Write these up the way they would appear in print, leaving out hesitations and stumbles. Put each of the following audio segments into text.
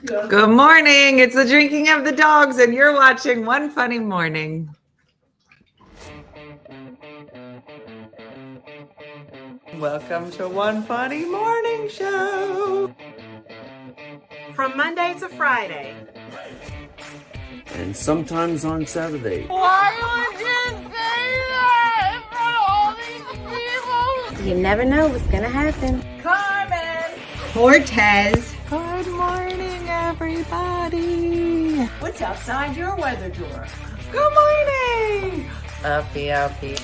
Good morning. It's the drinking of the dogs, and you're watching One Funny Morning. Welcome to One Funny Morning Show. From Monday to Friday. And sometimes on Saturday. Why would you say that in front of all these people? You never know what's gonna happen. Carmen. Cortez. Good morning, everybody. What's outside your weather drawer? Good morning. Uppie, everybody.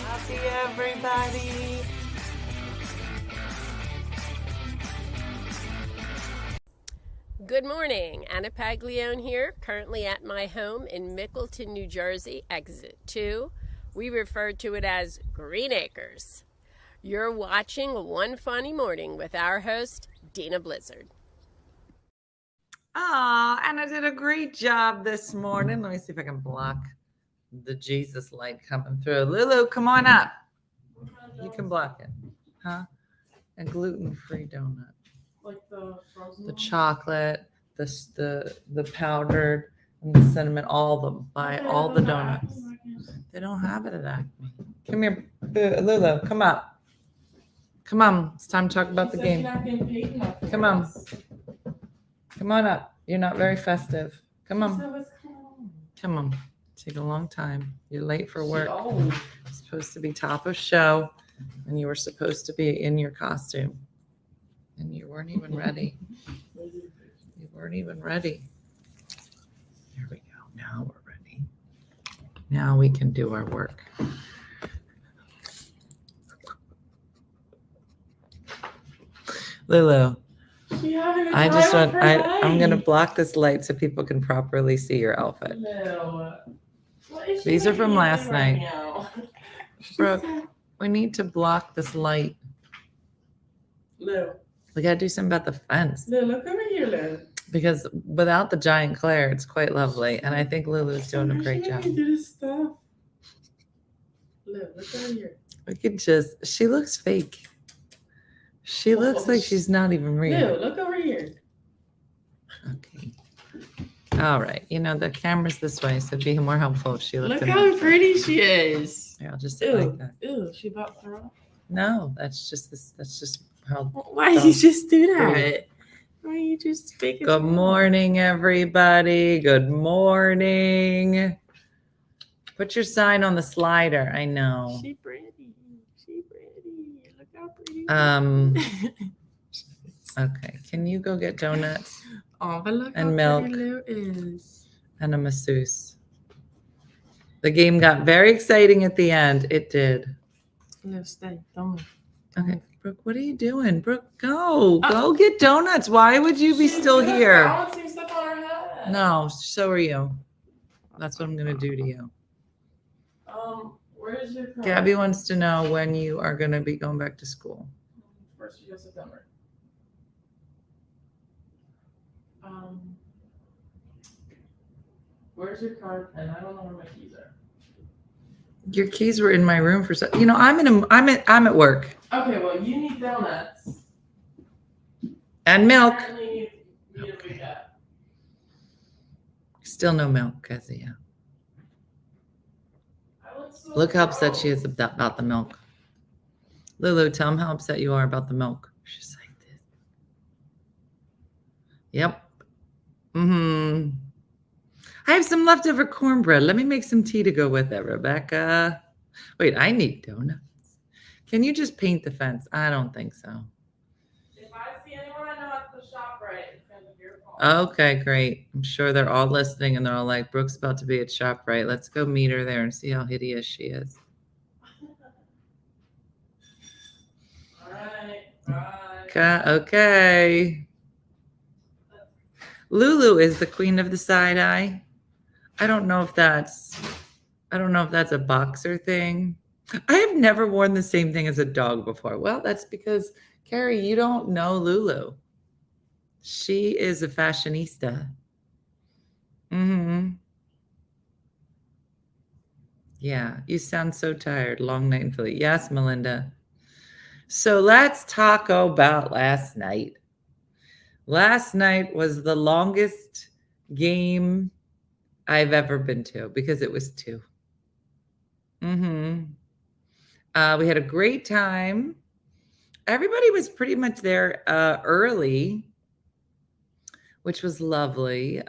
Good morning, Anna Paglione here, currently at my home in Mickleton, New Jersey, exit 2. We refer to it as Green Acres. You're watching One Funny Morning with our host, Dena Blizzard. Anna did a great job this morning. Let me see if I can block the Jesus light coming through. Lulu, come on up. You can block it. Huh? A gluten-free donut. Like the frozen The one? chocolate, the powdered, and the cinnamon, all of them. Buy all the donuts. They don't have it at Acme. Come here, Lulu. Come up. Come on. It's time to talk about the game. Come on. Come on up. You're not very festive. Come on. Come on. Take a long time. You're late for work. You're supposed to be top of show, and you were supposed to be in your costume. And you weren't even ready. You weren't even ready. Here we go. Now we're ready. Now we can do our work. Lulu, I'm going to block this light so people can properly see your outfit. No. These are from last night. Brooke, we need to block this light. Lou. We got to do something about the fence. Lou, look over here, Lou. Because without the giant Claire, it's quite lovely. And I think Lulu's doing a great job. Do this stuff. Lou, look over here. We could just, she looks fake. She looks like she's not even real. Lou, look over here. Okay. All right. You know, the camera's this way, so it'd be more helpful if she looked Look how pretty she is. Yeah, I'll just sit like that. Ew, she about to throw up. No, that's just how. Why did you just do that? Why you just fake it? Good morning, everybody. Good morning. Put your sign on the slider. I know. She pretty. She pretty. Look how pretty. Okay. Can you go get donuts Oh, but look and how milk pretty Lou is. and a masseuse? The game got very exciting at the end. It did. Lou, stay. Don't move. Okay, Brooke, what are you doing? Brooke, go get donuts. Why would you be still here? I want to see stuff on her head. No, so are you. That's what I'm gonna do to you. Where's your car? Gabby wants to know when you are gonna be going back to school. First week of September. Where's your card? And I don't know where my keys are. Your keys were in my room for I'm at work. Okay, well you need donuts. And milk. Apparently you need a big cat. Still no milk, Kezia. Look how upset she is about the milk. Lulu, tell him how upset you are about the milk. She's like this. Yep. I have some leftover cornbread. Let me make some tea to go with it, Rebecca. Wait, I need donuts. Can you just paint the fence? I don't think so. If I see anyone I know at the shop, right, it's gonna be your fault. Okay, great. I'm sure they're all listening and they're all like, Brooke's about to be at ShopRite. Let's go meet her there and see how hideous she is. All right. Okay. Lulu is the queen of the side eye. I don't know if that's a boxer thing. I have never worn the same thing as a dog before. Well, that's because, Carrie, you don't know Lulu. She is a fashionista. Yeah, you sound so tired. Long night in Philly. Yes, Melinda. So let's talk about last night. Last night was the longest game I've ever been to because it was 2. We had a great time. Everybody was pretty much there early, which was lovely.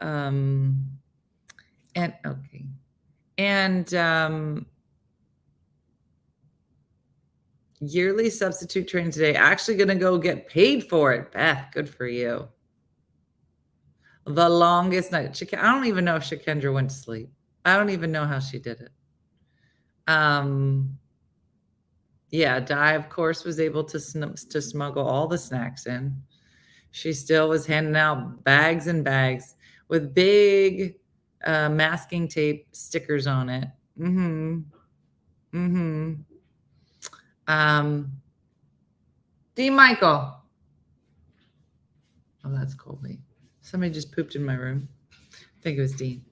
Yearly substitute training today. Actually going to go get paid for it. Beth, good for you. The longest night. I don't even know if Shakendra went to sleep. I don't even know how she did it. Yeah, Di, of course, was able to smuggle all the snacks in. She still was handing out bags and bags with big masking tape stickers on it. D. Michael. Oh, that's Colby. Somebody just pooped in my room. I think it was Dean.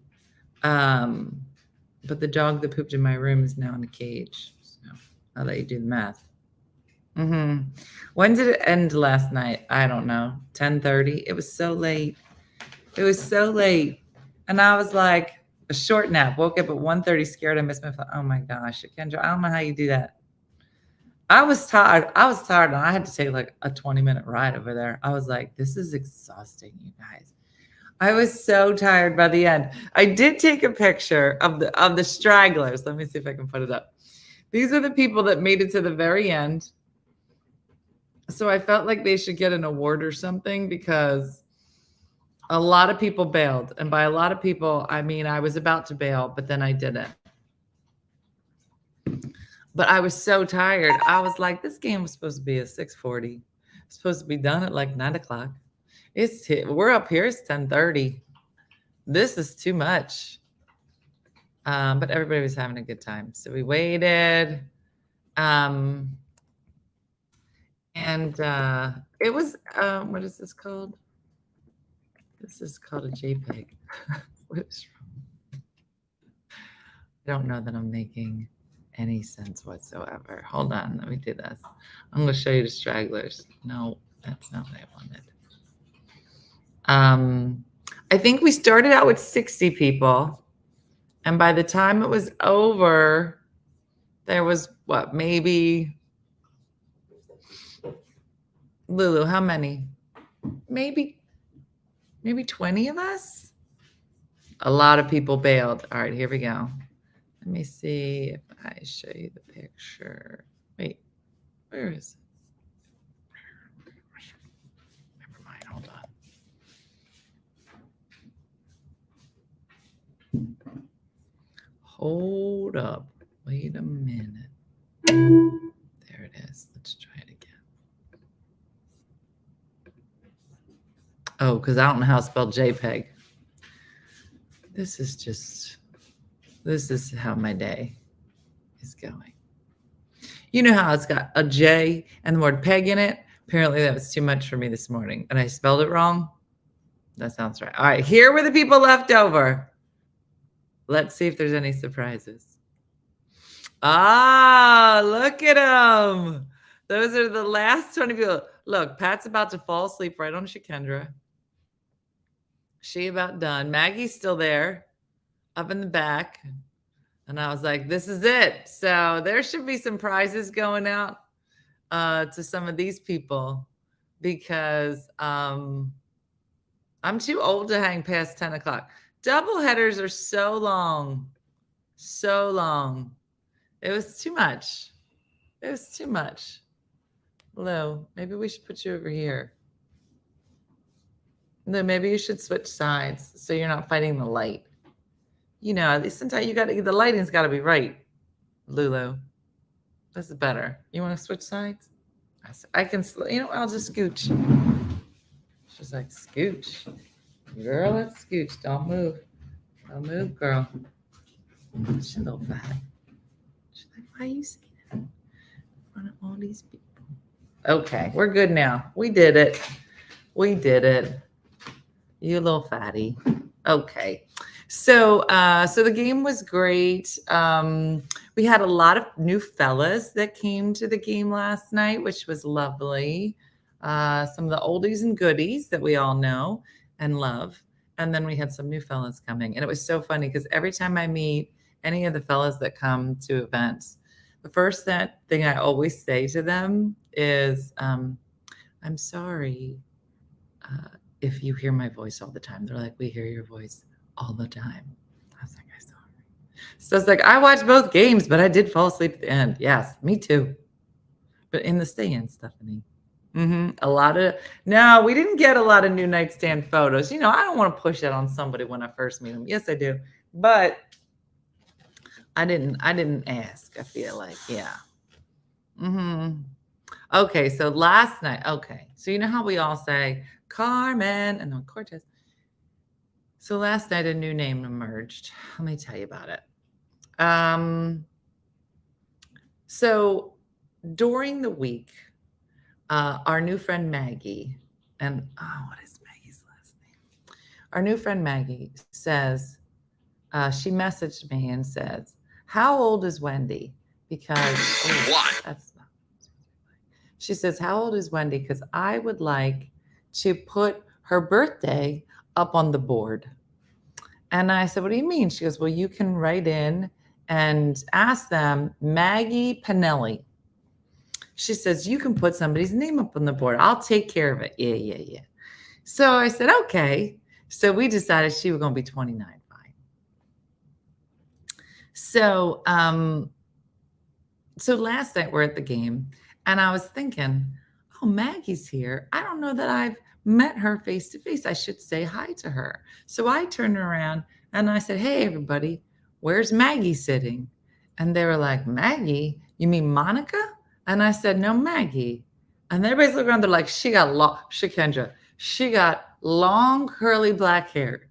But the dog that pooped in my room is now in a cage. So I'll let you do the math. When did it end last night? I don't know. 10:30. It was so late. And I was like, a short nap. Woke up at 1:30 scared I missed my phone. Oh my gosh, Kendra, I don't know how you do that. I was tired and I had to take like a 20-minute ride over there. I was like, this is exhausting, you guys. I was so tired by the end. I did take a picture of the stragglers. Let me see if I can put it up. These are the people that made it to the very end. So I felt like they should get an award or something because a lot of people bailed. And by a lot of people, I mean, I was about to bail, but then I didn't. But I was so tired. I was like, this game was supposed to be at 6:40. It's supposed to be done at like 9 o'clock. We're up here. It's 10:30. This is too much. But everybody was having a good time. So we waited. And it was, what is this called? This is called a JPEG. What is wrong? I don't know that I'm making any sense whatsoever. Hold on, let me do this. I'm going to show you the stragglers. No, that's not what I wanted. I think we started out with 60 people. And by the time it was over, there was what, maybe, Lulu, how many? Maybe 20 of us? A lot of people bailed. All right, here we go. Let me see if I show you the picture. Wait, where is it? Never mind, hold on. Hold up. Wait a minute. There it is. Let's try it again. Oh, because I don't know how to spell JPEG. This is how my day is going. You know how it's got a J and the word peg in it? Apparently that was too much for me this morning. And I spelled it wrong. That sounds right. All right, here were the people left over. Let's see if there's any surprises. Ah, look at them. Those are the last 20 people. Look, Pat's about to fall asleep right on Shakendra. She about done. Maggie's still there up in the back. And I was like, this is it. So there should be some prizes going out to some of these people because I'm too old to hang past 10 o'clock. Double headers are so long. So long. It was too much. It was too much. Lou, maybe we should put you over here. No, maybe you should switch sides so you're not fighting the light. You know, at least sometimes the lighting's got to be right, Lulu. This is better. You want to switch sides? I can, I'll just scooch. She's like, scooch. Girl, let's scooch. Don't move. Don't move, girl. She's a little fat. She's like, why are you saying that in front of all these people? Okay, we're good now. We did it. We did it. You little fatty. Okay. So the game was great. We had a lot of new fellas that came to the game last night, which was lovely. some of the oldies and goodies that we all know and love. And then we had some new fellas coming. And it was so funny because every time I meet any of the fellas that come to events, the first thing I always say to them is, I'm sorry if you hear my voice all the time. They're like, we hear your voice all the time. I was like, I'm sorry. So it's like, I watched both games, but I did fall asleep at the end. Yes, me too. But in the stay-in, Stephanie. No, we didn't get a lot of new nightstand photos. You know, I don't want to push that on somebody when I first meet them. Yes, I do. But I didn't ask. I feel like, yeah. Okay, so last night, okay. So you know how we all say Carmen and then Cortez. So last night a new name emerged. Let me tell you about it. So during the week, our new friend Maggie, and what is Maggie's last name? Our new friend Maggie says, she messaged me and says, how old is Wendy? Because what? That's not. She says, how old is Wendy? Because I would like to put her birthday up on the board. And I said, what do you mean? She goes, well, you can write in and ask them Maggie Pinelli. She says, you can put somebody's name up on the board. I'll take care of it. Yeah. So I said, okay. So we decided she was going to be 29. Fine. So, so last night we're at the game and I was thinking, oh, Maggie's here. I don't know that I've met her face to face. I should say hi to her. So I turned around and I said, hey, everybody, where's Maggie sitting? And they were like, Maggie? You mean Monica? And I said, no, Maggie. And everybody's looking around. They're like, she got long, curly black hair.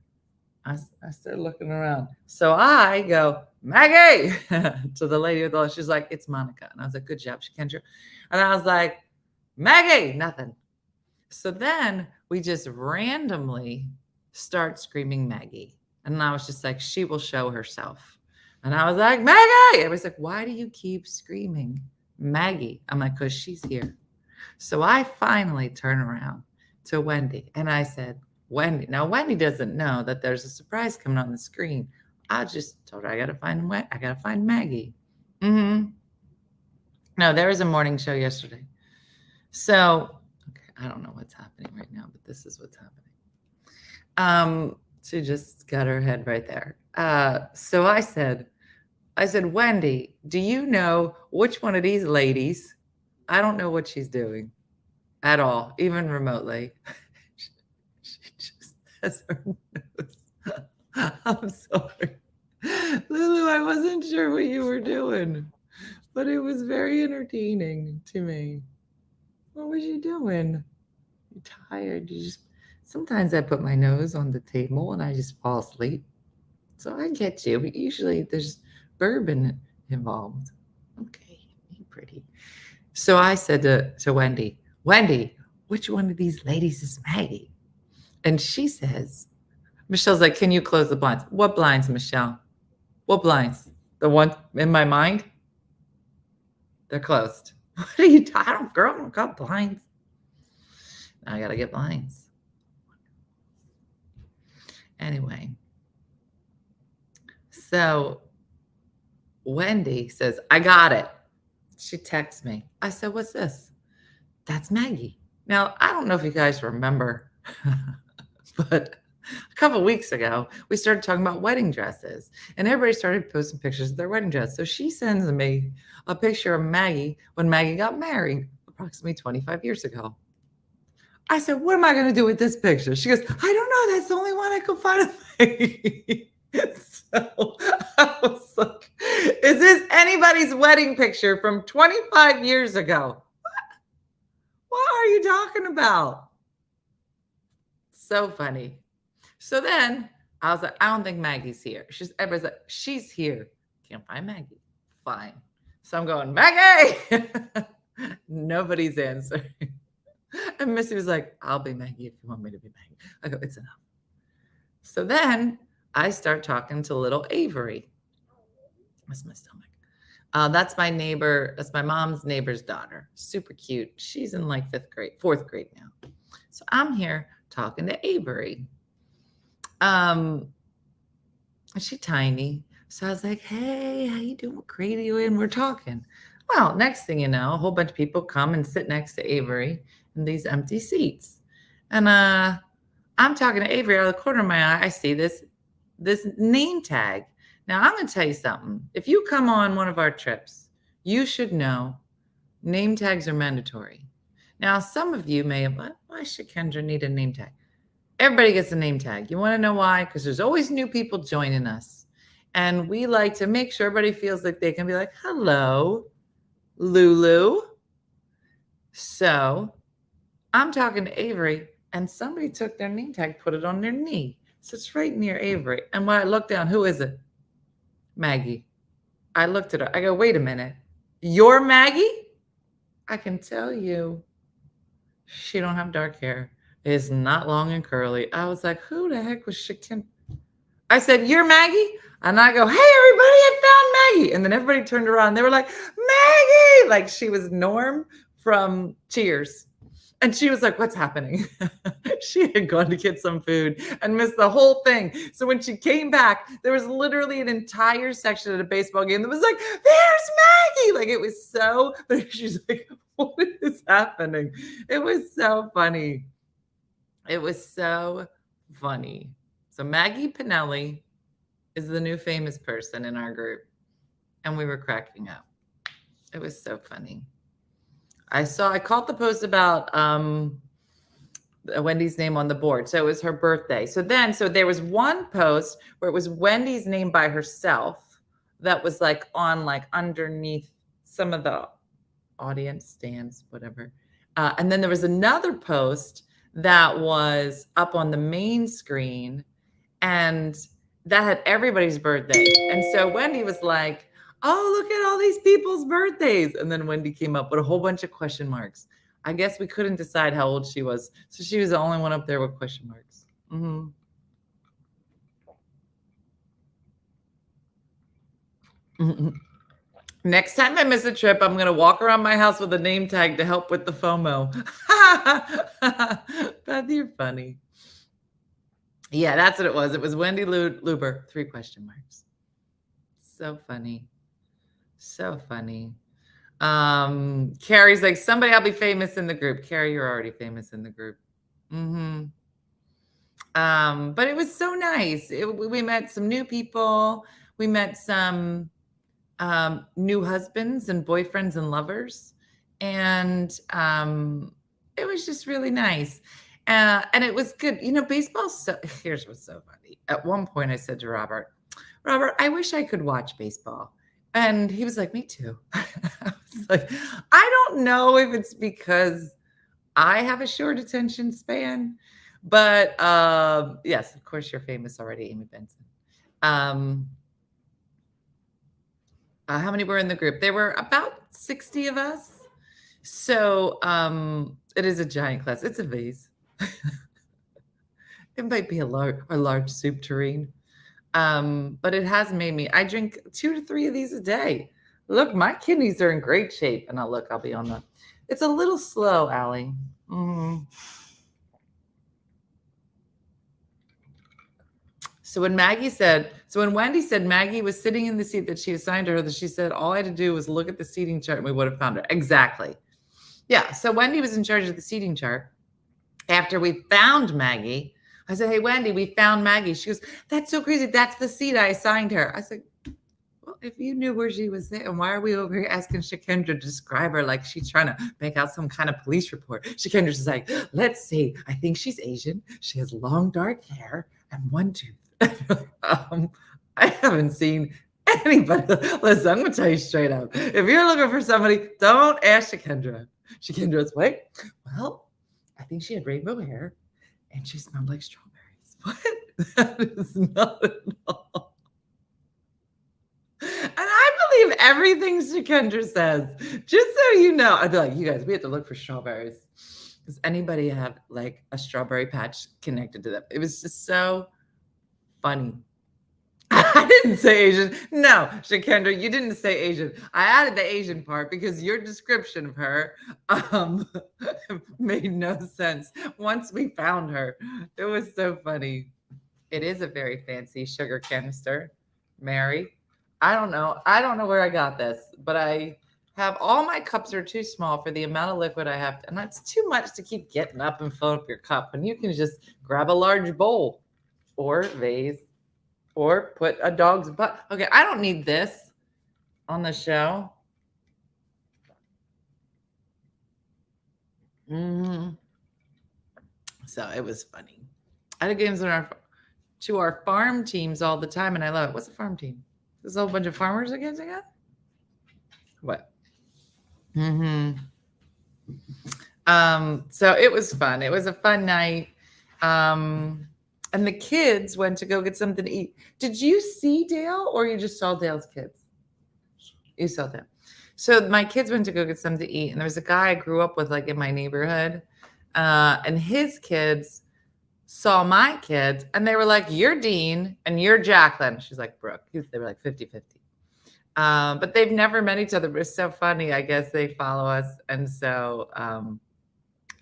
I started looking around. So I go, Maggie, to the lady with the, she's like, it's Monica. And I was like, good job, Shikendra. And I was like, Maggie, nothing. So then we just randomly start screaming Maggie. And I was just like, she will show herself. And I was like, Maggie. Everybody's like, why do you keep screaming Maggie? I'm like, because she's here. So I finally turn around to Wendy and I said, Wendy. Now Wendy doesn't know that there's a surprise coming on the screen. I just told her I gotta find Maggie. No, there was a morning show yesterday. So okay, I don't know what's happening right now, but this is what's happening. She just got her head right there. So I said, Wendy, do you know which one of these ladies? I don't know what she's doing at all, even remotely. She just has her nose. I'm sorry. Lulu, I wasn't sure what you were doing, but it was very entertaining to me. What was you doing? You're tired. Sometimes I put my nose on the table and I just fall asleep. So I get you, but usually there's bourbon involved. Okay, you're pretty. So I said to Wendy, which one of these ladies is Maggie? And she says, Michelle's like, can you close the blinds? What blinds, Michelle? What blinds? The one in my mind? They're closed. What are you talking? Girl, I don't got blinds. Now I got to get blinds. Anyway. So Wendy says, I got it. She texts me. I said, what's this? That's Maggie. Now, I don't know if you guys remember, but a couple of weeks ago, we started talking about wedding dresses and everybody started posting pictures of their wedding dress. So she sends me a picture of Maggie when Maggie got married approximately 25 years ago. I said, what am I going to do with this picture? She goes, I don't know. That's the only one I could find of Maggie. So I was like, is this anybody's wedding picture from 25 years ago? What are you talking about? So funny. So then I was like, I don't think Maggie's here. Everybody's like, she's here. Can't find Maggie. Fine. So I'm going, Maggie. Nobody's answering. And Missy was like, I'll be Maggie if you want me to be Maggie. I go, it's enough. So then I start talking to little Avery. That's my stomach. That's my neighbor. That's my mom's neighbor's daughter. Super cute. She's in like fourth grade now. So I'm here talking to Avery. She's tiny. So I was like, hey, how you doing? What grade are you in? We're talking. Well, next thing you know, a whole bunch of people come and sit next to Avery in these empty seats. And I'm talking to Avery out of the corner of my eye. I see this name tag. Now, I'm going to tell you something. If you come on one of our trips, you should know name tags are mandatory. Now, some of you may have, why should Kendra need a name tag? Everybody gets a name tag. You want to know why? Because there's always new people joining us. And we like to make sure everybody feels like they can be like, hello, Lulu. So I'm talking to Avery, and somebody took their name tag, put it on their knee. So it's right near Avery. And when I look down, who is it? Maggie. I looked at her. I go, wait a minute. You're Maggie? I can tell you she don't have dark hair. It's not long and curly. I was like, who the heck was Shakin? I said, you're Maggie? And I go, hey, everybody, I found Maggie. And then everybody turned around. They were like, Maggie! Like she was Norm from Cheers. And she was like, what's happening? She had gone to get some food and missed the whole thing. So when she came back, there was literally an entire section at a baseball game that was like, there's Maggie. Like it was so, but she's like, what is happening? It was so funny. It was so funny. So Maggie Pinelli is the new famous person in our group. And we were cracking up. It was so funny. I caught the post about Wendy's name on the board. So it was her birthday. So there was one post where it was Wendy's name by herself that was like on like underneath some of the audience stands, whatever. And then there was another post that was up on the main screen and that had everybody's birthday. And so Wendy was like, oh, look at all these people's birthdays. And then Wendy came up with a whole bunch of question marks. I guess we couldn't decide how old she was. So she was the only one up there with question marks. Mm-hmm. Mm-hmm. Next time I miss a trip, I'm going to walk around my house with a name tag to help with the FOMO. Beth, you're funny. Yeah, that's what it was. It was Wendy Luber, 3 question marks. So funny. So funny. Carrie's like, somebody, I'll be famous in the group. Carrie, you're already famous in the group. Mm-hmm. But it was so nice. We met some new people. We met some new husbands and boyfriends and lovers. And it was just really nice. And it was good. You know, baseball. Here's what's so funny. At one point I said to Robert, I wish I could watch baseball. And he was like, me too. I was like, I don't know if it's because I have a short attention span, but yes, of course you're famous already, Amy Benson. How many were in the group? There were about 60 of us. So it is a giant class. It's a vase. It might be a large soup tureen. But it has made me, I drink 2 to 3 of these a day. Look, my kidneys are in great shape. And I'll be on the, it's a little slow, Allie. Mm-hmm. So when Wendy said Maggie was sitting in the seat that she assigned to her, that she said, all I had to do was look at the seating chart and we would have found her. Exactly. Yeah. So Wendy was in charge of the seating chart. After we found Maggie, I said, hey, Wendy, we found Maggie. She goes, that's so crazy. That's the seat I assigned her. I said, well, if you knew where she was there, why are we over here asking Shakendra to describe her like she's trying to make out some kind of police report? Shakendra's just like, let's see. I think she's Asian. She has long, dark hair and 1 tooth. I haven't seen anybody. Listen, I'm going to tell you straight up. If you're looking for somebody, don't ask Shakendra. Shakendra's like, well, I think she had rainbow hair. And she smelled like strawberries. What? That is not at all. And I believe everything Shakendra says. Just so you know, I'd be like, you guys, we have to look for strawberries. Does anybody have like a strawberry patch connected to them? It was just so funny. I didn't say Asian. No, Shakendra, you didn't say Asian. I added the Asian part because your description of her made no sense once we found her. It was so funny. It is a very fancy sugar canister, Mary. I don't know. I don't know where I got this, but I have all my cups are too small for the amount of liquid I have. And that's too much to keep getting up and filling up your cup. And you can just grab a large bowl or vase or put a dog's butt. Okay, I don't need this on the show. So it was funny. I had games to our farm teams all the time, and I love it. What's a farm team? There's a whole bunch of farmers against again? What? So it was fun. It was a fun night. And the kids went to go get something to eat. Did you see Dale or you just saw Dale's kids? You saw them. So my kids went to go get something to eat. And there was a guy I grew up with like in my neighborhood. And his kids saw my kids and they were like, you're Dean and you're Jacqueline. She's like, Brooke. They were like 50-50. But they've never met each other. But it's so funny. I guess they follow us. And so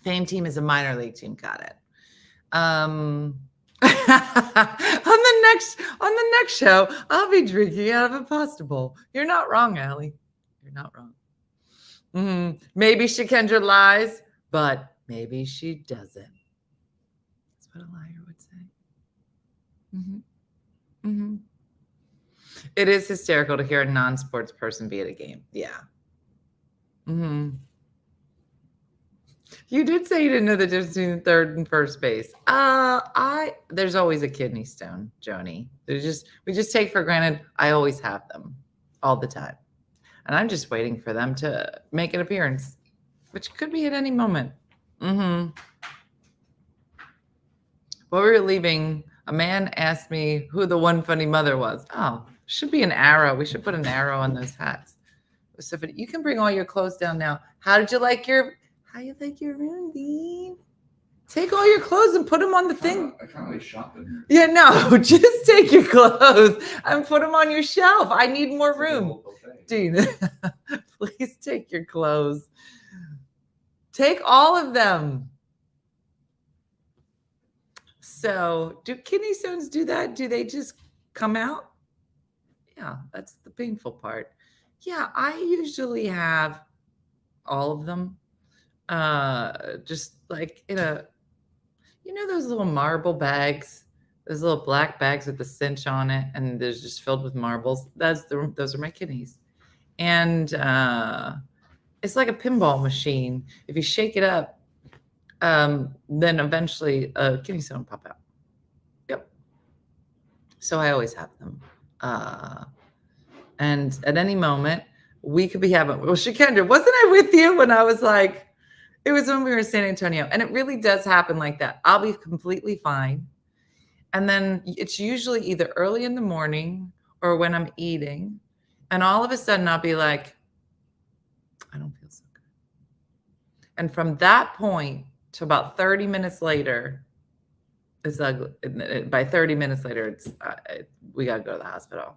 Fame Team is a minor league team. Got it. on the next show, I'll be drinking out of a pasta bowl. You're not wrong, Allie. You're not wrong. Maybe Shakendra lies, but maybe she doesn't. That's what a liar would say. It is hysterical to hear a non-sports person be at a game. Yeah. You did say you didn't know the difference between third and first base. There's always a kidney stone, Joni. We just take for granted. I always have them all the time. And I'm just waiting for them to make an appearance, which could be at any moment. While we were leaving, a man asked me who the one funny mother was. Oh, should be an arrow. We should put an arrow on those hats. So you can bring all your clothes down now. How you like your room, Dean? Take all your clothes and put them on the thing. I can't really shop in here. Yeah, no, just take your clothes and put them on your shelf. I need more room. Dean, please take your clothes. Take all of them. So, do kidney stones do that? Do they just come out? Yeah, that's the painful part. Yeah, I usually have all of them. Just like in those little marble bags, those little black bags with the cinch on it, and there's just filled with marbles. Those are my kidneys. And it's like a pinball machine. If you shake it up, then eventually a kidney stone will pop out. Yep. So I always have them. And at any moment, we could be having, well, Shakendra, wasn't I with you when I was like, it was when we were in San Antonio, and it really does happen like that. I'll be completely fine. And then it's usually either early in the morning or when I'm eating. And all of a sudden I'll be like, I don't feel so good. And from that point to about 30 minutes later, it's ugly. By 30 minutes later, it's we got to go to the hospital.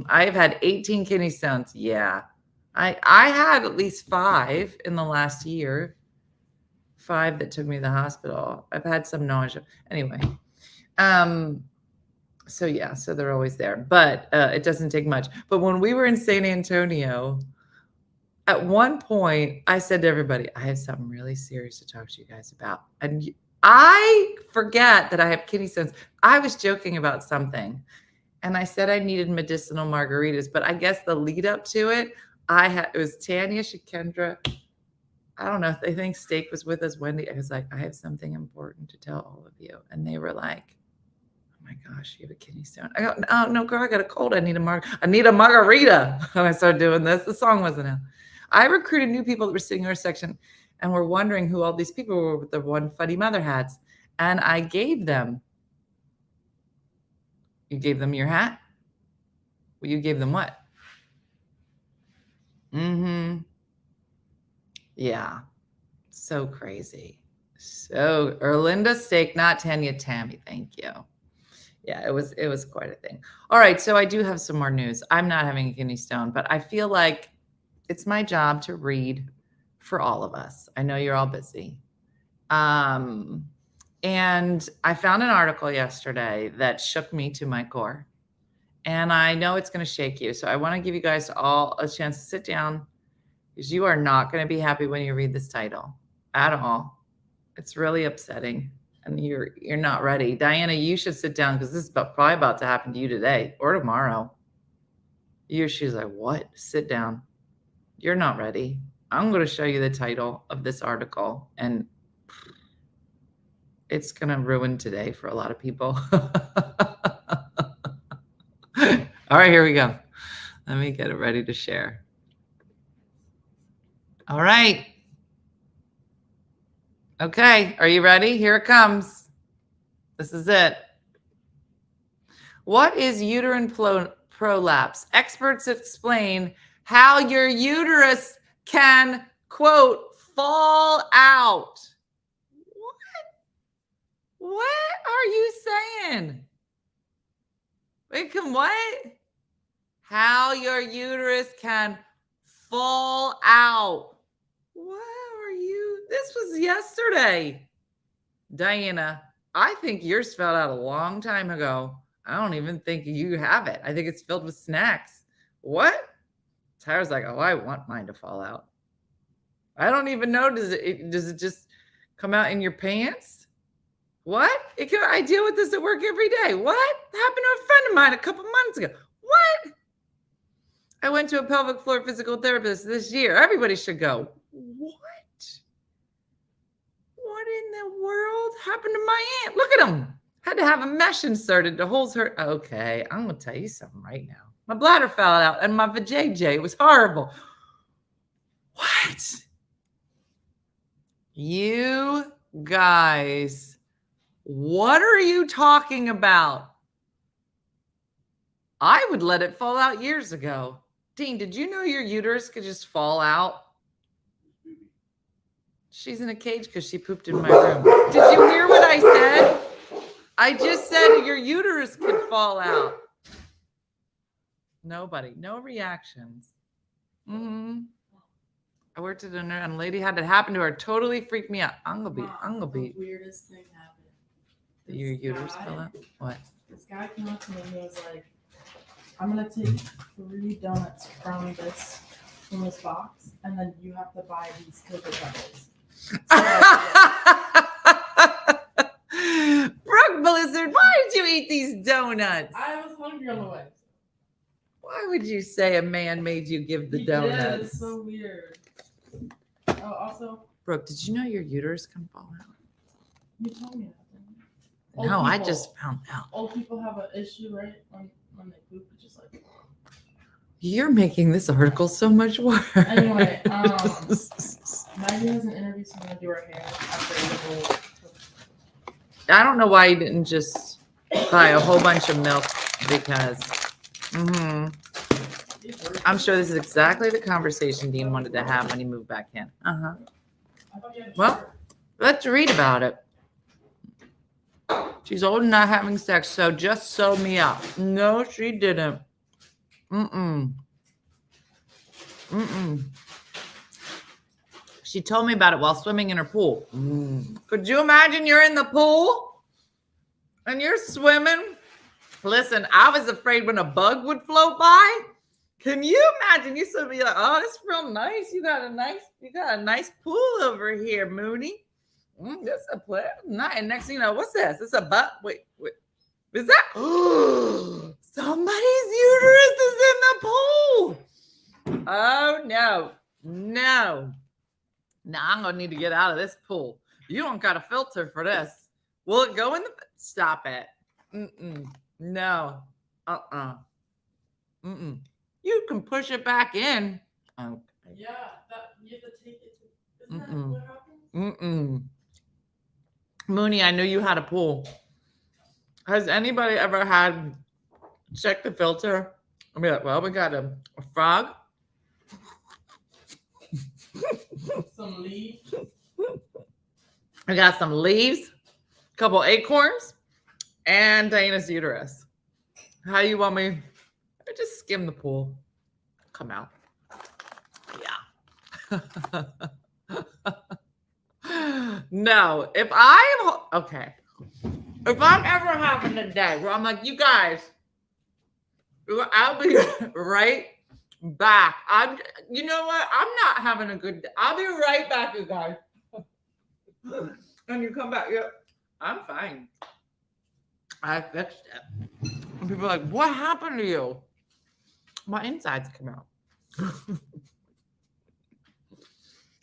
I've had 18 kidney stones. Yeah. I had at least 5 in the last year. 5 that took me to the hospital. I've had some nausea. Anyway. So yeah, so they're always there, but it doesn't take much. But when we were in San Antonio, at one point I said to everybody, I have something really serious to talk to you guys about. And I forget that I have kidney stones. I was joking about something and I said I needed medicinal margaritas, but I guess the lead up to it, it was Tanya, Shakendra. I don't know if they think Steak was with us. Wendy, I was like, I have something important to tell all of you. And they were like, oh my gosh, you have a kidney stone. I go, oh no, girl, I got a cold. I need a margarita. When I started doing this, the song wasn't out. I recruited new people that were sitting in our section and were wondering who all these people were with the OneFunnyMother hats. And I gave them. You gave them your hat? Well, you gave them what? Yeah. So crazy. So Erlinda Steak, not Tanya Tammy. Thank you. Yeah, it was quite a thing. All right, so I do have some more news. I'm not having a kidney stone, but I feel like it's my job to read for all of us. I know you're all busy. And I found an article yesterday that shook me to my core. And I know it's going to shake you. So I want to give you guys all a chance to sit down because you are not going to be happy when you read this title at all. It's really upsetting. And you're not ready. Diana, you should sit down because this is probably about to happen to you today or tomorrow. She's like, what? Sit down. You're not ready. I'm going to show you the title of this article, and it's going to ruin today for a lot of people. All right, here we go. Let me get it ready to share. All right. Okay, are you ready? Here it comes. This is it. What is uterine prolapse? Experts explain how your uterus can, quote, fall out. What are you saying? Wait, can what? How your uterus can fall out. What are you? This was yesterday. Diana, I think yours fell out a long time ago. I don't even think you have it. I think it's filled with snacks. What? Tyra's like, oh, I want mine to fall out. I don't even know. Does it just come out in your pants? What? I deal with this at work every day. What? Happened to a friend of mine a couple months ago. What? I went to a pelvic floor physical therapist this year. Everybody should go. What? What in the world happened to my aunt? Look at him. Had to have a mesh inserted to hold her. Okay, I'm going to tell you something right now. My bladder fell out and my vajayjay. It was horrible. What? You guys, what are you talking about? I would let it fall out years ago. Dean, did you know your uterus could just fall out? She's in a cage because she pooped in my room. Did you hear what I said? I just said your uterus could fall out. Nobody, no reactions. I worked at dinner and a lady had it happen to her. Totally freaked me out. I'm gonna be. The weirdest thing happened. Your uterus fell out? What? This guy came up to me and he was like, I'm gonna take 3 donuts from this box, and then you have to buy these cocoa pebbles. Brooke Blizzard, why did you eat these donuts? I was hungry on the way. Why would you say a man made you give the He donuts? did. It's so weird. Oh, also, Brooke, did you know your uterus can fall out? you told me that. No, I just found out. Old people have an issue, right? When they poop, it's just like. You're making this article so much worse. Anyway, Maggie has an interview, so I'm gonna do her hair after the whole. I don't know why you didn't just buy a whole bunch of milk because I'm sure this is exactly the conversation Dean wanted to have when he moved back in. Well, let's read about it. She's old and not having sex, so just sew me up. No, she didn't. She told me about it while swimming in her pool. Could you imagine you're in the pool and you're swimming? Listen, I was afraid when a bug would float by. Can you imagine? You should be like, oh, it's real nice. You got a nice pool over here, Mooney. That's a place. And next thing you know, what's this? It's a butt. Wait. Is that? Oh, somebody's uterus is in the pool. Oh, no. Now I'm going to need to get out of this pool. You don't got a filter for this. Will it go in the... Stop it. No. You can push it back in. Okay. Yeah, you have to take it. Isn't that what happens? Mooney, I knew you had a pool. Has anybody ever had check the filter? I'll be like, well, we got a frog. Some leaves. We got some leaves, a couple acorns, and Dana's uterus. How you want me? I just skim the pool. Come out. Yeah. No, if I'm ever having a day where I'm like, you guys, I'll be right back. You know what? I'm not having a good day. I'll be right back, you guys. And you come back. Yep, I'm fine. I fixed it. And people are like, what happened to you? My insides come out.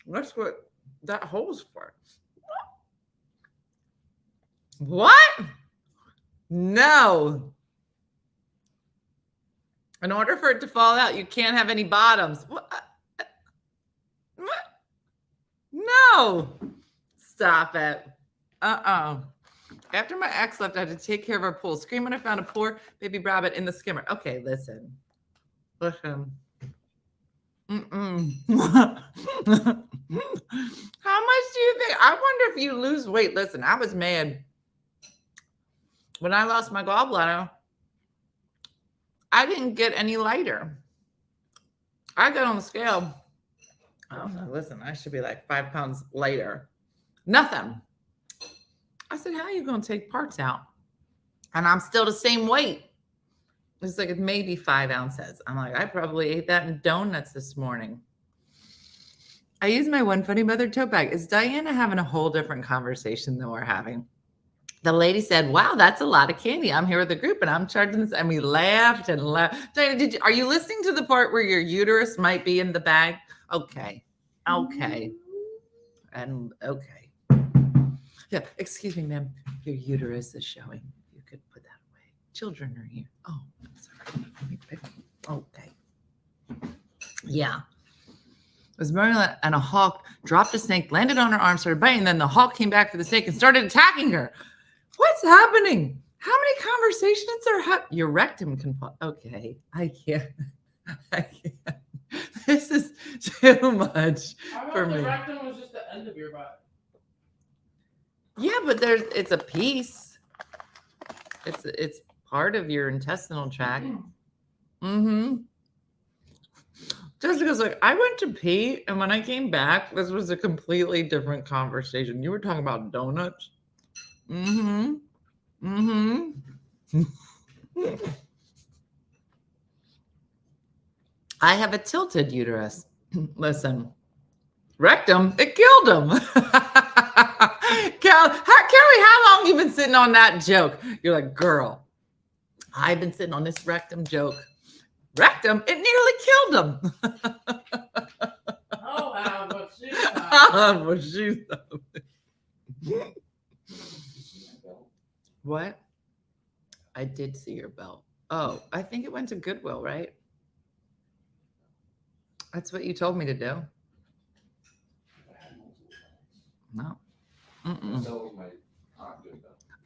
That's what that hole's for. What? No. In order for it to fall out, you can't have any bottoms. What? No. Stop it. After my ex left, I had to take care of our pool. Scream when I found a poor baby rabbit in the skimmer. Okay, listen. Listen. How much do you think? I wonder if you lose weight. Listen, I was mad. When I lost my gallbladder, I didn't get any lighter. I got on the scale. I don't know. Listen, I should be like 5 pounds lighter. Nothing. I said, how are you going to take parts out? And I'm still the same weight. It's like maybe 5 ounces. I'm like, I probably ate that in donuts this morning. I use my OneFunnyMother tote bag. Is Diana having a whole different conversation than we're having? The lady said, wow, that's a lot of candy. I'm here with the group and I'm charging this. And we laughed and laughed. Diana, are you listening to the part where your uterus might be in the bag? Okay. Okay. And okay. Yeah, excuse me, ma'am. Your uterus is showing. You could put that away. Children are here. Oh, I'm sorry. Okay. Yeah. It was Marilyn and a hawk dropped a snake, landed on her arm, started biting. Then the hawk came back for the snake and started attacking her. What's happening? How many conversations are happening? Your rectum can fall. Okay. I can't. This is too much for me. The rectum was just the end of your butt. Yeah, but it's a piece. It's part of your intestinal tract. Mm-hmm. Jessica's like, I went to pee, and when I came back, this was a completely different conversation. You were talking about donuts. Mm-hmm. Mm-hmm. I have a tilted uterus. Listen, rectum, it killed him. Kelly, how long you been sitting on that joke? You're like, girl, I've been sitting on this rectum joke. Rectum, it nearly killed him. Oh, but she's What? I did see your belt. Oh, I think it went to Goodwill, right? That's what you told me to do. No.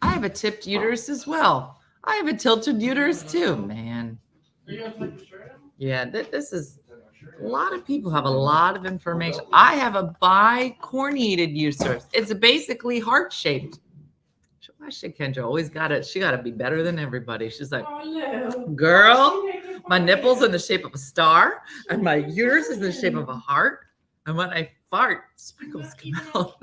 I have a tipped uterus as well. I have a tilted uterus too, man. Yeah, this is a lot of people have a lot of information. I have a bicornuated uterus. It's basically heart-shaped. Why should Kendra always got it? She got to be better than everybody. She's like, girl, my nipples in the shape of a star, and my uterus is in the shape of a heart. And when I fart, sprinkles come out.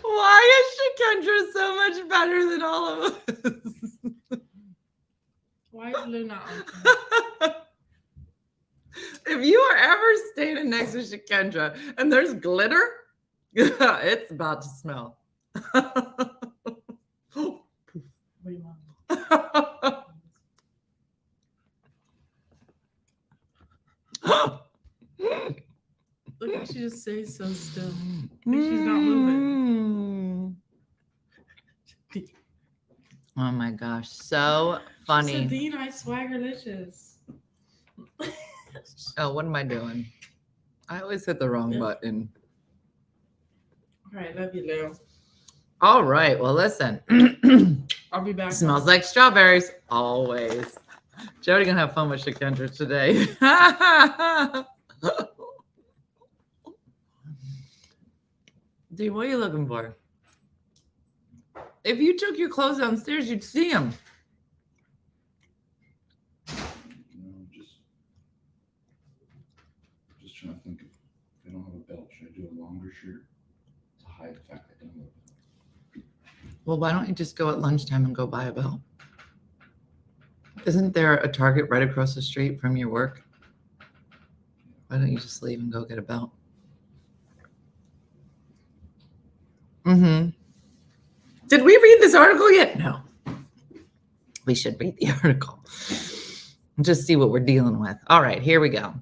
Why is Kendra so much better than all of us? Why is Luna on? If you are ever standing next to Shakendra and there's glitter, it's about to smell. Look how she just stays so still. Like she's not moving. Oh my gosh, so funny. Dine, swaggerlicious. Oh, what am I doing? I always hit the wrong button. All right, love you, Lou. All right, well, listen. I'll be back. Smells like strawberries, always. Jody gonna have fun with Shakendra today. Dude, what are you looking for? If you took your clothes downstairs, you'd see them. No, just trying to think if I don't have a belt, should I do a longer shirt to hide the fact I don't have a belt? Well, why don't you just go at lunchtime and go buy a belt? Isn't there a Target right across the street from your work? Why don't you just leave and go get a belt? Mm-hmm. Did we read this article yet? No. We should read the article. Just see what we're dealing with. All right, here we go.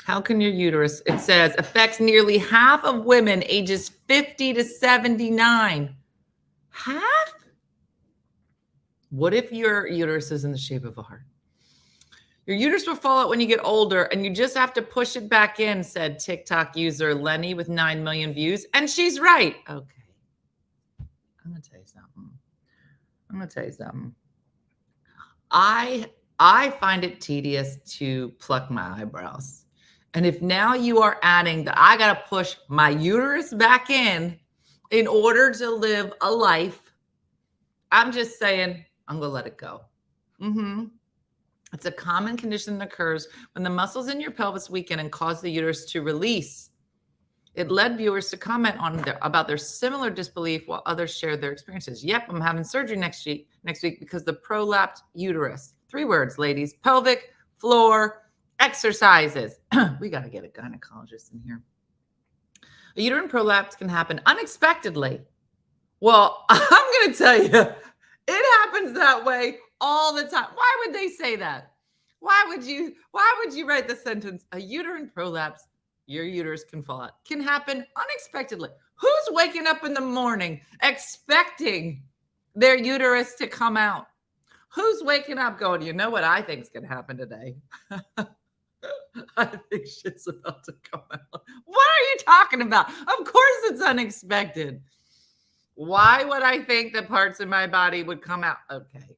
How can your uterus, it says, affects nearly half of women ages 50 to 79. Half? What if your uterus is in the shape of a heart? Your uterus will fall out when you get older, and you just have to push it back in, said TikTok user Lenny with 9 million views. And she's right. Okay. I'm going to tell you something. I find it tedious to pluck my eyebrows. And if now you are adding that I got to push my uterus back in order to live a life, I'm just saying I'm going to let it go. It's a common condition that occurs when the muscles in your pelvis weaken and cause the uterus to release. It led viewers to comment about their similar disbelief while others shared their experiences. Yep, I'm having surgery next week because the prolapsed uterus. 3 words, ladies. Pelvic floor exercises. We got to get a gynecologist in here. A uterine prolapse can happen unexpectedly. Well, I'm going to tell you, it happens that way all the time. Why would they say that? Why would you write the sentence, a uterine prolapse, your uterus can fall out, can happen unexpectedly? Who's waking up in the morning expecting their uterus to come out? Who's waking up going, you know what I think is going to happen today? I think shit's about to come out. What are you talking about? Of course it's unexpected. Why would I think that parts of my body would come out? Okay.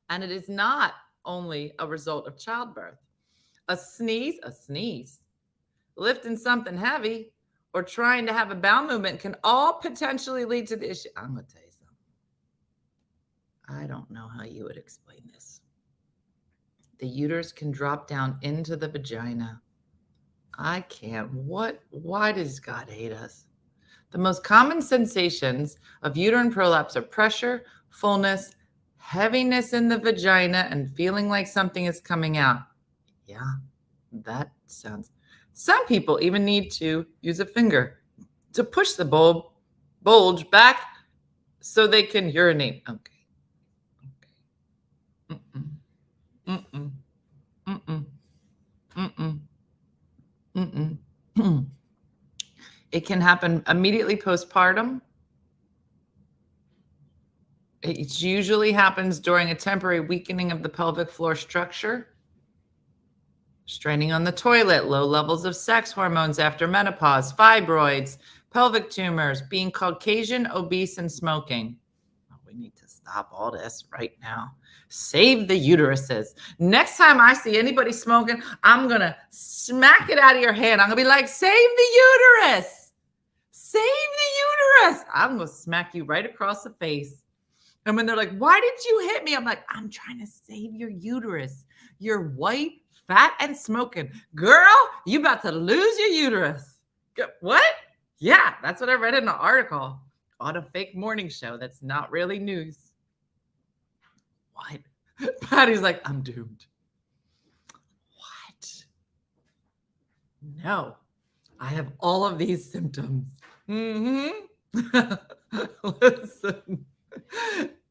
And it is not only a result of childbirth. A sneeze, lifting something heavy, or trying to have a bowel movement can all potentially lead to the issue. I'm going to tell you something. I don't know how you would explain this. The uterus can drop down into the vagina. I can't. Why does God hate us? The most common sensations of uterine prolapse are pressure, fullness, heaviness in the vagina, and feeling like something is coming out. Yeah, that sounds. Some people even need to use a finger to push the bulge back so they can urinate. Okay. It can happen immediately postpartum. It usually happens during a temporary weakening of the pelvic floor structure, straining on the toilet, low levels of sex hormones after menopause, fibroids, pelvic tumors, being Caucasian, obese, and smoking. Oh, we need to stop all this right now. Save the uteruses. Next time I see anybody smoking, I'm going to smack it out of your hand. I'm going to be like, save the uterus. Save the uterus. I'm going to smack you right across the face. And when they're like, why did you hit me? I'm like, I'm trying to save your uterus. You're white, fat, and smoking. Girl, you about to lose your uterus. What? Yeah, that's what I read in an article on a fake morning show that's not really news. What? Patty's like, I'm doomed. What? No, I have all of these symptoms. Listen,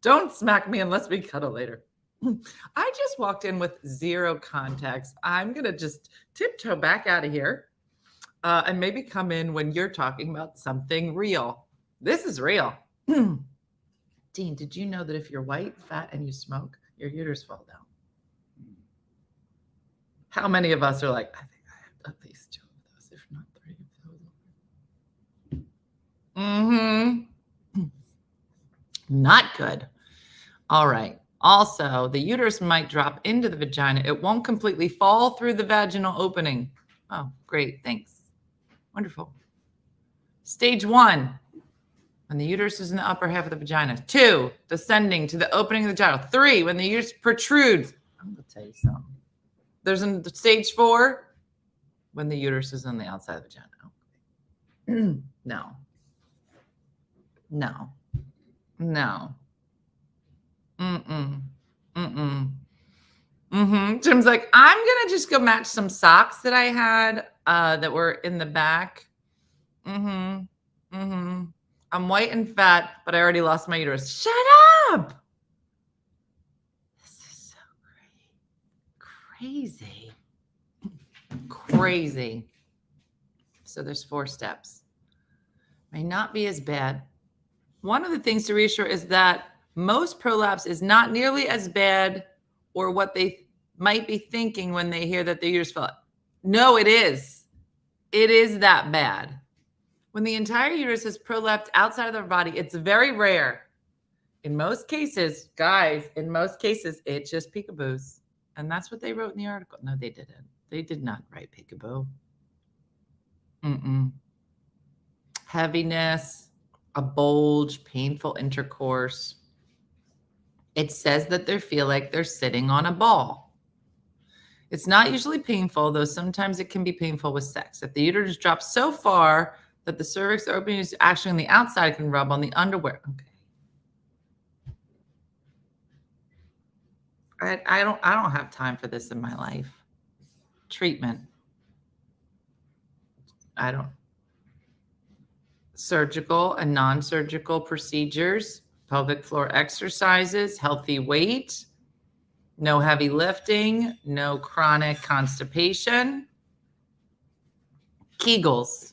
don't smack me unless we cuddle later. I just walked in with zero context. I'm going to just tiptoe back out of here and maybe come in when you're talking about something real. This is real. Dean, did you know that if you're white, fat, and you smoke, your uterus fall down? How many of us are like, I think I have at least 2 of those, if not 3 of those. Not good. All right. Also, the uterus might drop into the vagina. It won't completely fall through the vaginal opening. Oh, great. Thanks. Wonderful. Stage 1, when the uterus is in the upper half of the vagina. 2, descending to the opening of the vagina. 3, when the uterus protrudes. I'm going to tell you something. There's in stage 4, when the uterus is on the outside of the vagina. No. No. No. Mm-mm. Mm-mm. Mm-hmm. Jim's like, I'm going to just go match some socks that I had that were in the back. Mm-hmm. Mm-hmm. I'm white and fat, but I already lost my uterus. Shut up! This is so crazy. Crazy. So there's 4 steps. May not be as bad. One of the things to reassure is that most prolapse is not nearly as bad or what they might be thinking when they hear that the uterus fell out. No, it is. It is that bad. When the entire uterus is prolapsed outside of the body, it's very rare. In most cases, guys, it's just peekaboos. And that's what they wrote in the article. No, they didn't. They did not write peekaboo. Mm-mm. Heaviness, a bulge, painful intercourse. It says that they feel like they're sitting on a ball. It's not usually painful, though sometimes it can be painful with sex. If the uterus drops so far that the cervix opening is actually on the outside, it can rub on the underwear. Okay. I don't have time for this in my life. Treatment. I don't. Surgical and non-surgical procedures, pelvic floor exercises, healthy weight, no heavy lifting, no chronic constipation. Kegels.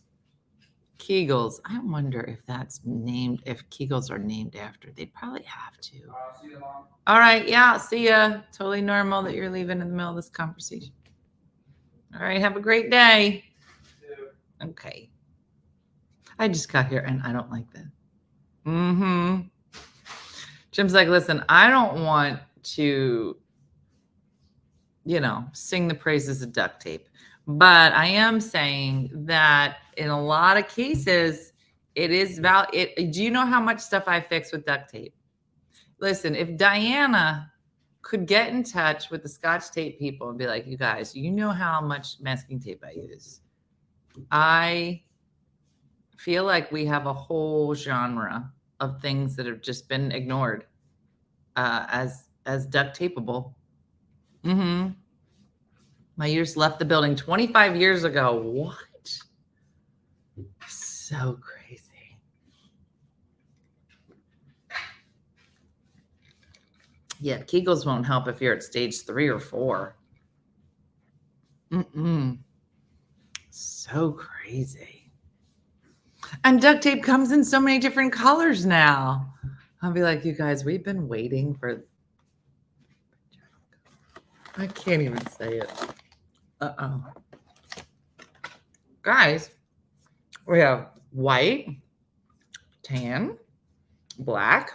I wonder if that's named, if Kegels are named after. They'd probably have to. See you, Mom. All right. Yeah. See ya. Totally normal that you're leaving in the middle of this conversation. All right. Have a great day. Okay. I just got here and I don't like that. Mm-hmm. Jim's like, listen, I don't want to, sing the praises of duct tape. But I am saying that in a lot of cases, it is do you know how much stuff I fix with duct tape? Listen, if Diana could get in touch with the Scotch tape people and be like, you guys, you know how much masking tape I use. I feel like we have a whole genre of things that have just been ignored as duct tapeable. Mm-hmm. My uterus left the building 25 years ago. What? So crazy. Yeah, Kegels won't help if you're at stage 3 or 4. Mm-mm. So crazy. And duct tape comes in so many different colors now. I'll be like, you guys, we've been waiting for... I can't even say it. Uh-oh. Guys, we have white, tan, black,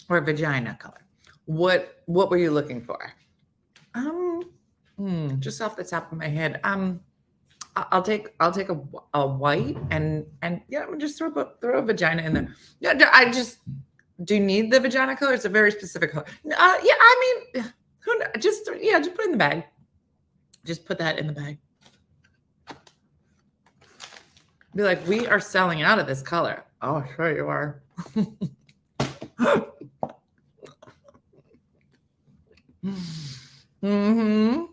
or vagina color. What were you looking for? Just off the top of my head, I'll take a white and yeah, just throw a vagina in there. Yeah, do you need the vagina color? It's a very specific color. Yeah, I mean, just put it in the bag. Just put that in the bag. Be like, we are selling out of this color. Oh, sure you are. Mm-hmm.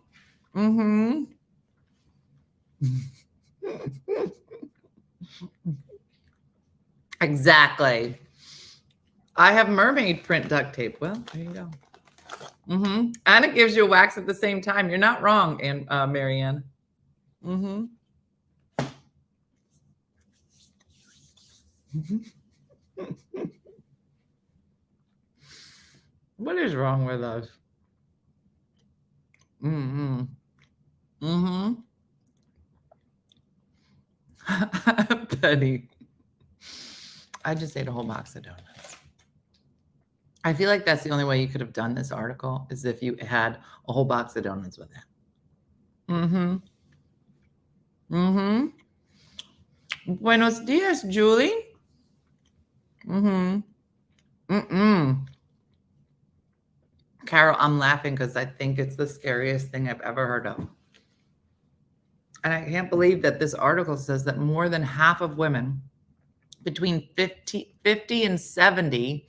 Mm-hmm. Exactly. I have mermaid print duct tape. Well, there you go. Mm-hmm. And it gives you a wax at the same time. You're not wrong, Marianne. Mm-hmm. What is wrong with us? Mm-hmm. Mm-hmm. Penny. I just ate a whole box of donuts. I feel like that's the only way you could have done this article is if you had a whole box of donuts with it. Mm-hmm. Mm-hmm. Buenos dias, Julie. Carol, I'm laughing because I think it's the scariest thing I've ever heard of. And I can't believe that this article says that more than half of women between 50 and 70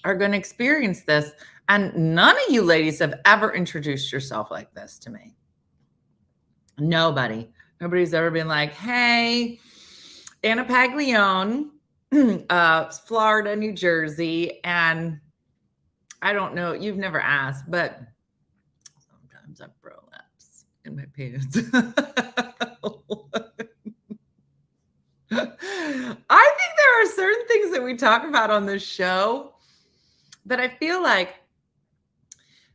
are going to experience this. And none of you ladies have ever introduced yourself like this to me. Nobody's ever been like, hey, Anna Paglione, Florida, New Jersey. And I don't know, you've never asked, but sometimes I prolapse in my pants. I think there are certain things that we talk about on this show that I feel like,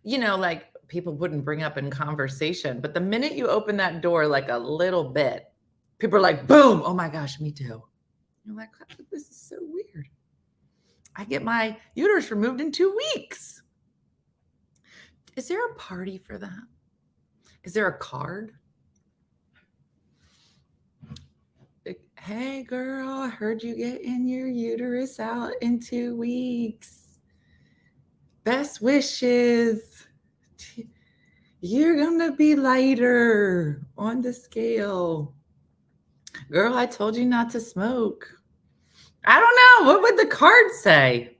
like people wouldn't bring up in conversation. But the minute you open that door like a little bit, people are like, boom, oh my gosh, me too. You're like, this is so weird. I get my uterus removed in 2 weeks. Is there a party for that? Is there a card? Hey girl, I heard you getting your uterus out in 2 weeks. Best wishes. You're gonna be lighter on the scale. Girl, I told you not to smoke. I don't know. What would the card say?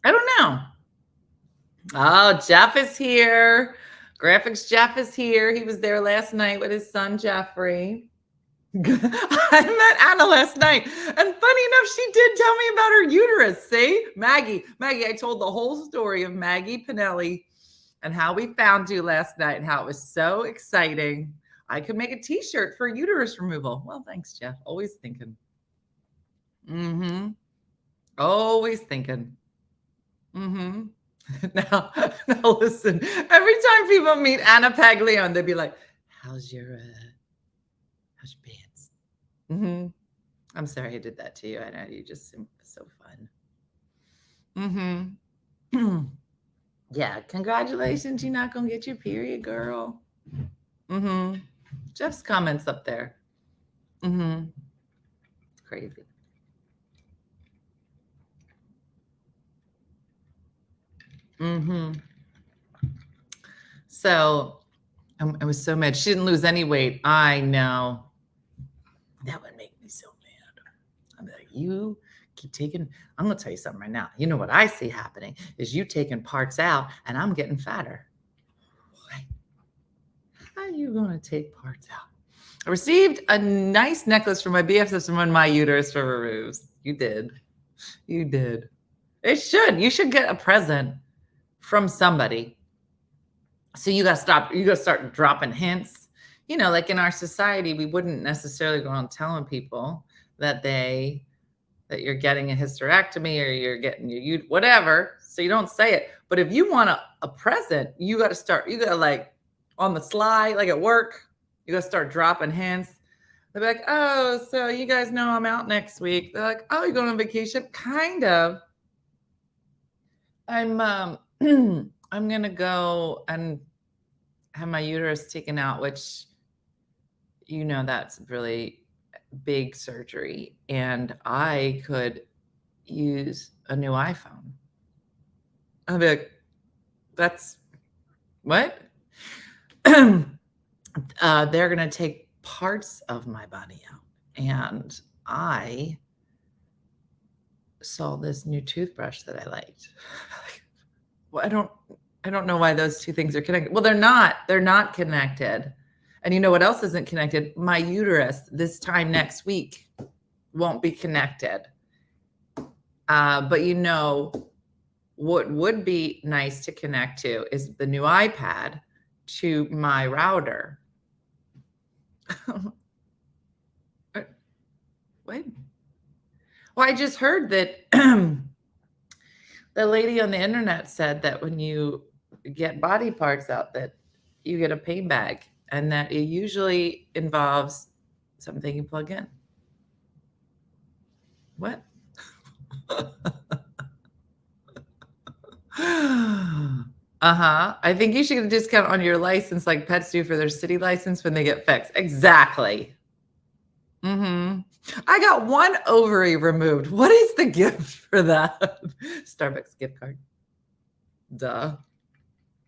I don't know. Oh, Jeff is here. Graphics Jeff is here. He was there last night with his son, Jeffrey. I met Anna last night. And funny enough, she did tell me about her uterus. See? Maggie, I told the whole story of Maggie Pinelli and how we found you last night and how it was so exciting. I could make a t-shirt for uterus removal. Well, thanks, Jeff. Always thinking. Always thinking. Now listen, every time people meet Anna Paglione, they'd be like, how's your pants? I'm sorry I did that to you. I know you just seem so fun. Yeah, congratulations. You're not gonna get your period, girl. Jeff's comments up there. Crazy. So I was so mad. She didn't lose any weight. I know. That would make me so mad. I'm like, you keep taking, I'm going to tell you something right now. You know what I see happening is you taking parts out and I'm getting fatter. What? How are you going to take parts out? I received a nice necklace from my BFFs when my uterus was removed. You did. It should. You should get a present from somebody. So you got to start dropping hints. Like in our society, we wouldn't necessarily go on telling people that you're getting a hysterectomy or you're getting your whatever. So you don't say it. But if you want a present, you got to like on the sly, like at work, you got to start dropping hints. They'll be like, oh, so you guys know I'm out next week. They're like, oh, you're going on vacation? Kind of. I'm going to go and have my uterus taken out, which, that's really big surgery. And I could use a new iPhone. I'll be like, that's what? They're going to take parts of my body out. And I saw this new toothbrush that I liked. Well, I don't know why those two things are connected. Well, they're not connected. And you know what else isn't connected? My uterus this time next week won't be connected. But what would be nice to connect to is the new iPad to my router. What? Well, I just heard that the lady on the internet said that when you get body parts out that you get a pain bag and that it usually involves something you plug in. What? I think you should get a discount on your license like pets do for their city license when they get fixed. Exactly. I got one ovary removed. What is the gift for that? Starbucks gift card. Duh.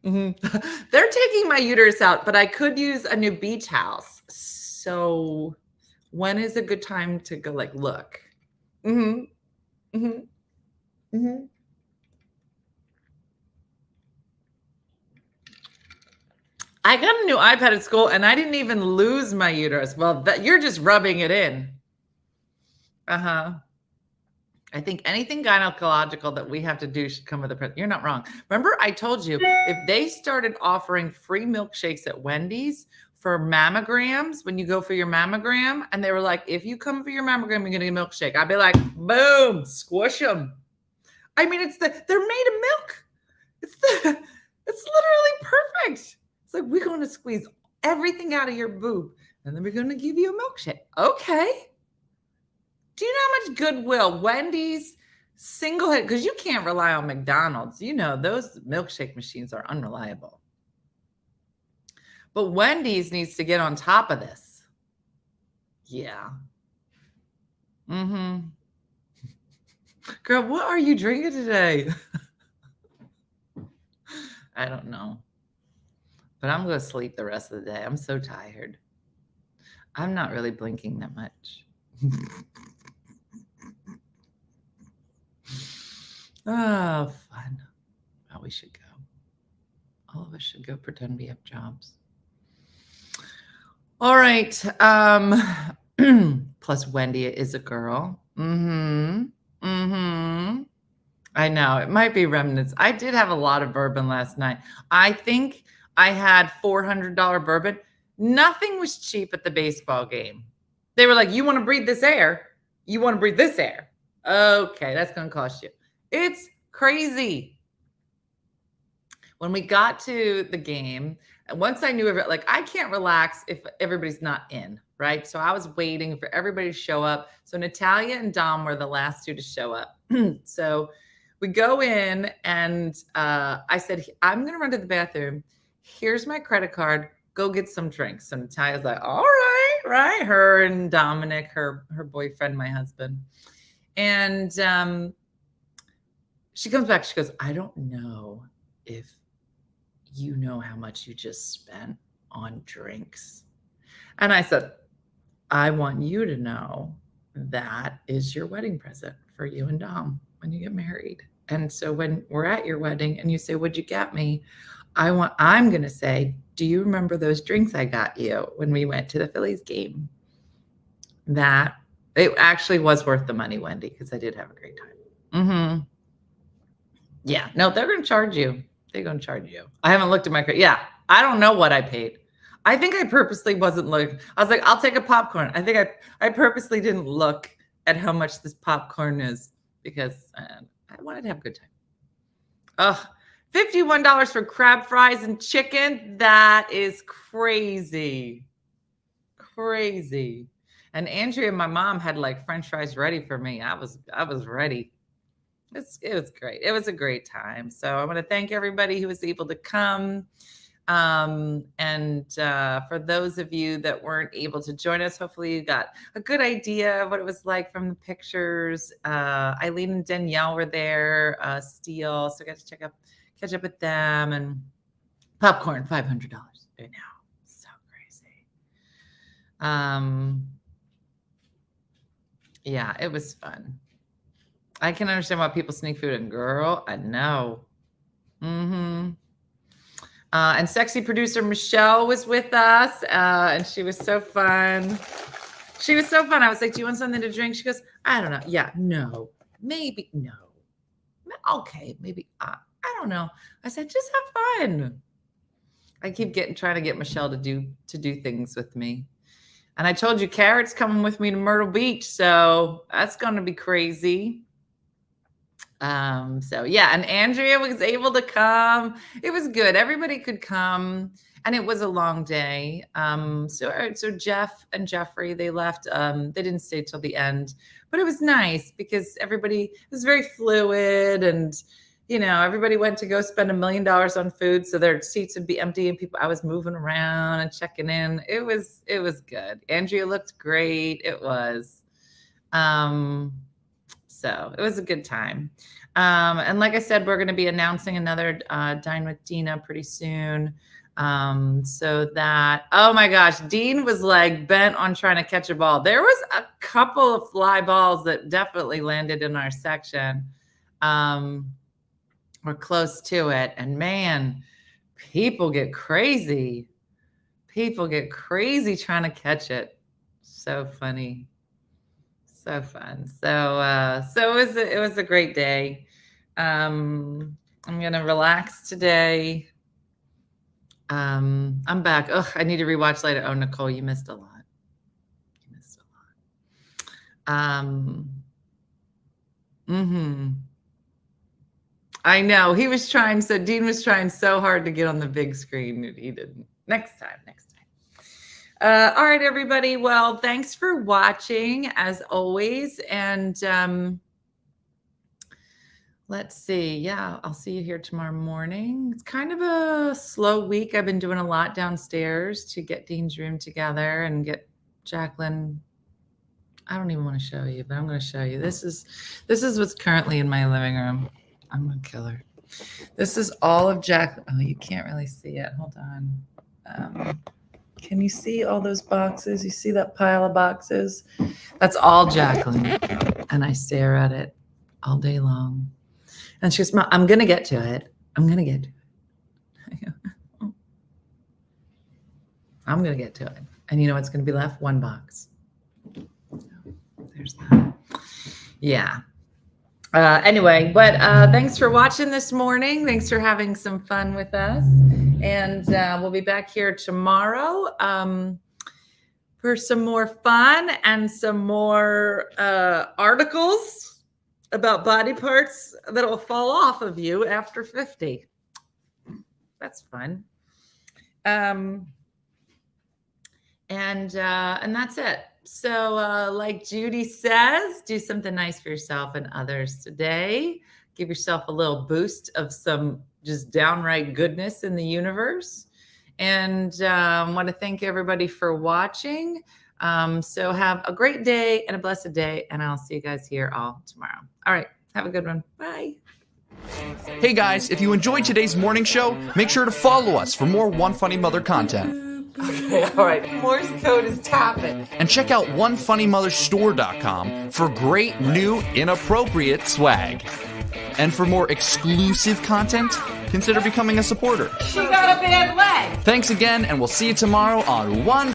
Mm-hmm. They're taking my uterus out, but I could use a new beach house. So when is a good time to go like look? Mm-hmm. Mm-hmm. Mm-hmm. I got a new iPad at school and I didn't even lose my uterus. Well, you're just rubbing it in. Uh-huh. I think anything gynecological that we have to do should come with a present. You're not wrong. Remember, I told you if they started offering free milkshakes at Wendy's for mammograms, when you go for your mammogram, and they were like, if you come for your mammogram, you're going to get a milkshake. I'd be like, boom, squish them. I mean, they're made of milk. It's literally perfect. It's like, we're going to squeeze everything out of your boob, and then we're going to give you a milkshake. Okay. Do you know how much goodwill Wendy's single-handed, because you can't rely on McDonald's. You know, those milkshake machines are unreliable. But Wendy's needs to get on top of this. Yeah. Mm-hmm. Girl, what are you drinking today? I don't know. But I'm going to sleep the rest of the day. I'm so tired. I'm not really blinking that much. Oh, fun. Well, we should go. All of us should go pretend we have jobs. All right. Plus Wendy is a girl. Mm-hmm. Mm-hmm. I know. It might be remnants. I did have a lot of bourbon last night. I think I had $400 bourbon. Nothing was cheap at the baseball game. They were like, you want to breathe this air? You want to breathe this air? Okay, that's going to cost you. It's crazy. When we got to the game, and once I knew like I can't relax if everybody's not in, right? So I was waiting for everybody to show up. So Natalia and Dom were the last two to show up. So we go in and I said, I'm going to run to the bathroom. Here's my credit card. Go get some drinks. So Natalia's like, all right. Her and Dominic, her boyfriend, my husband. And she comes back. She goes, I don't know if you know how much you just spent on drinks. And I said, I want you to know that is your wedding present for you and Dom when you get married. And so when we're at your wedding and you say, what'd you get me? I'm going to say, do you remember those drinks I got you when we went to the Phillies game? That it actually was worth the money, Wendy, because I did have a great time. Mm-hmm. Yeah, no, they're going to charge you. They're going to charge you. I haven't looked at my credit. Yeah, I don't know what I paid. I think I purposely wasn't looking. I was like, I'll take a popcorn. I think I purposely didn't look at how much this popcorn is because I wanted to have a good time. Oh, $51 for crab fries and chicken. That is crazy. Crazy. And Andrea and my mom had like French fries ready for me. I was ready. It was great. It was a great time. So I want to thank everybody who was able to come. And for those of you that weren't able to join us, hopefully you got a good idea of what it was like from the pictures. Eileen and Danielle were there, Steele. So I got to catch up with them, and popcorn, $500 right now. So crazy. Yeah, it was fun. I can understand why people sneak food in. Girl, I know. Mm-hmm. And sexy producer Michelle was with us, and she was so fun. She was so fun. I was like, do you want something to drink? She goes, I don't know. Yeah, no, maybe, no. Okay, maybe, I don't know. I said, just have fun. I keep trying to get Michelle to do things with me. And I told you Carrot's coming with me to Myrtle Beach, so that's going to be crazy. So yeah, and Andrea was able to come. It was good. Everybody could come, and it was a long day. So Jeff and Jeffrey, they left. They didn't stay till the end, but it was nice because everybody was very fluid, and everybody went to go spend $1 million on food, so their seats would be empty, and I was moving around and checking in. It was good. Andrea looked great. It was. So it was a good time. And like I said, we're going to be announcing another Dine with Dena pretty soon. So that, oh my gosh, Dean was like bent on trying to catch a ball. There was a couple of fly balls that definitely landed in our section. We're close to it. And man, people get crazy. People get crazy trying to catch it. So funny. So fun. So it was a great day. I'm going to relax today. I'm back. Ugh, I need to rewatch later. Oh, Nicole, you missed a lot. You missed a lot. I know. He was trying, so Dean was trying so hard to get on the big screen. He didn't. Next time. All right, everybody. Well, thanks for watching as always. And let's see. Yeah, I'll see you here tomorrow morning. It's kind of a slow week. I've been doing a lot downstairs to get Dean's room together and get Jacqueline. I don't even want to show you, but I'm going to show you. This is what's currently in my living room. I'm going to kill her. This is all of Jacqueline. Oh, you can't really see it. Hold on. Can you see all those boxes? You see that pile of boxes? That's all Jacqueline. And I stare at it all day long. And she goes, Mom, I'm going to get to it. I'm going to get to it. I'm going to get to it. And you know what's going to be left? One box. There's that. Yeah. Anyway, but thanks for watching this morning. Thanks for having some fun with us. And we'll be back here tomorrow for some more fun and some more articles about body parts that will fall off of you after 50. That's fun. And that's it. So like Judy says, do something nice for yourself and others today. Give yourself a little boost of some just downright goodness in the universe. And want to thank everybody for watching. So have a great day and a blessed day. And I'll see you guys here all tomorrow. All right. Have a good one. Bye. Hey guys, if you enjoyed today's morning show, make sure to follow us for more One Funny Mother content. Okay, all right. Morse code is tapping. And check out OneFunnyMotherStore.com for great new inappropriate swag. And for more exclusive content, consider becoming a supporter. She got a bad leg. Thanks again, and we'll see you tomorrow on One